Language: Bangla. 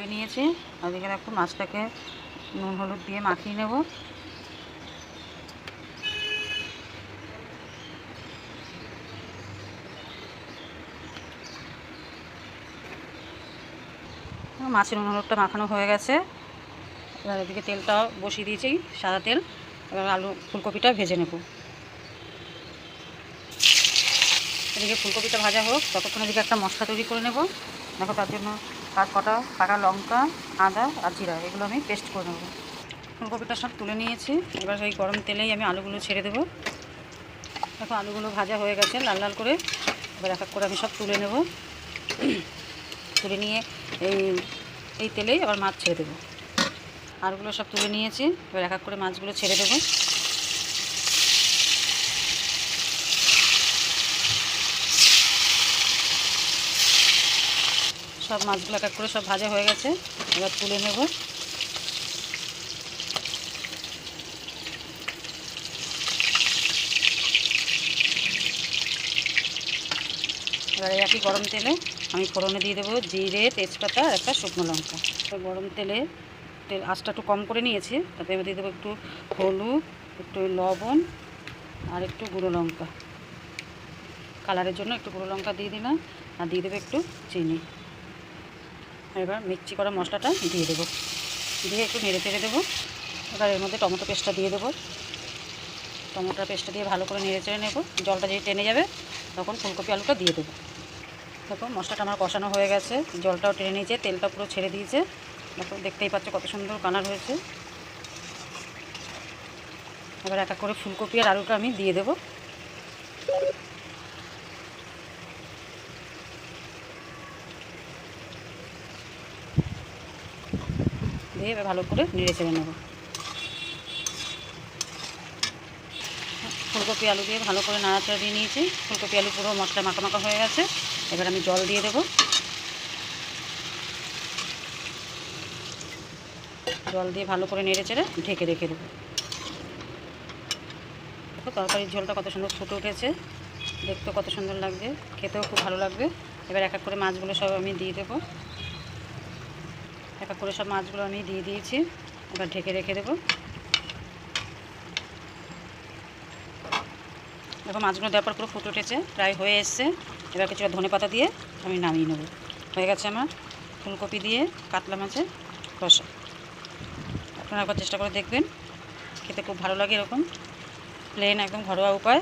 ফুলকপি নিয়েছি, আর এদিকে দেখো মাছটাকে নুন হলুদ দিয়ে মাখিয়ে নেব। মাছের নুন হলুদটা মাখানো হয়ে গেছে। এবার এদিকে তেলটা বসিয়ে দিয়েছি, সাদা তেল। এবার আলু ফুলকপিটা ভেজে নেব। এদিকে ফুলকপিটা ভাজা হোক, ততক্ষণ এদিকে একটা মশলা তৈরি করে নেব। দেখো তার জন্য কটা পাকা লঙ্কা, আদা আর জিরা এগুলো আমি পেস্ট করে নেব। ফুলকপিটা সব তুলে নিয়েছি। এবার এই গরম তেলেই আমি আলুগুলো ছেড়ে দেবো। দেখো আলুগুলো ভাজা হয়ে গেছে লাল লাল করে। এবার এক এক করে আমি সব তুলে নেব। তুলে নিয়ে এই তেলেই আবার মাছ ছেড়ে দেবো। আলুগুলো সব তুলে নিয়েছি। এবার এক এক করে মাছগুলো ছেড়ে দেবো। সব মাছগুলো এক এক করে সব ভাজা হয়ে গেছে, এবার তুলে নেব। এবার একই গরম তেলে আমি ফোড়নে দিয়ে দেবো জিরে, তেজপাতা আর একটা শুকনো লঙ্কা। গরম তেল আঁচটা একটু কম করে নিয়েছি, তাতে আমি দিয়ে দেবো একটু হলুদ, একটু লবণ আর একটু গুঁড়ো লঙ্কা। কালারের জন্য একটু গুঁড়ো লঙ্কা দিয়ে দিলাম, আর দিয়ে দেবো একটু চিনি। এবার মিক্সি করা মশলাটা দিয়ে দেবো, দিয়ে একটু নেড়ে চেড়ে দেবো। এবার এর মধ্যে টমেটো পেস্টটা দিয়ে দেবো। টমেটো পেস্টটা দিয়ে ভালো করে নেড়ে চেড়ে নেব। জলটা যেই টেনে যাবে তখন ফুলকপি আলুটা দিয়ে দেবো। দেখো মশলাটা আমার কষানো হয়ে গেছে, জলটাও টেনে নিয়েছে, তেলটা পুরো ছেড়ে দিয়েছে। দেখো দেখতেই পাচ্ছ কত সুন্দর কালার হয়েছে। এবার এক এক করে ফুলকপি আর আলুটা আমি দিয়ে দেবো। দিয়ে এবার ভালো করে নেড়ে চেড়ে নেব। ফুলকপি আলু দিয়ে ভালো করে নাড়াচাড়া দিয়ে নিয়েছি। ফুলকপি আলু পুরো মশলা মাখা মাখা হয়ে গেছে। এবার আমি জল দিয়ে দেবো। জল দিয়ে ভালো করে নেড়ে চেড়ে ঢেকে রেখে দেবো। দেখো তরকারির ঝোলটা কত সুন্দর ফুটে উঠেছে, দেখতেও কত সুন্দর লাগবে, খেতেও খুব ভালো লাগবে। এবার এক এক করে মাছগুলো সব আমি দিয়ে দেবো। এক এক করে সব মাছগুলো আমি দিয়ে দিয়েছি। এবার ঢেকে রেখে দেবো। দেখো মাছগুলো দেওয়ার পর পুরো ফুটে উঠেছে, প্রায় হয়ে এসছে। এবার কিছুটা ধনেপাতা দিয়ে আমি নামিয়ে নেব। হয়ে গেছে আমার ফুলকপি দিয়ে কাতলা মাছের কষা। আপনারা একবার চেষ্টা করে দেখবেন, খেতে খুব ভালো লাগে। এরকম প্লেন একদম ঘরোয়া উপায়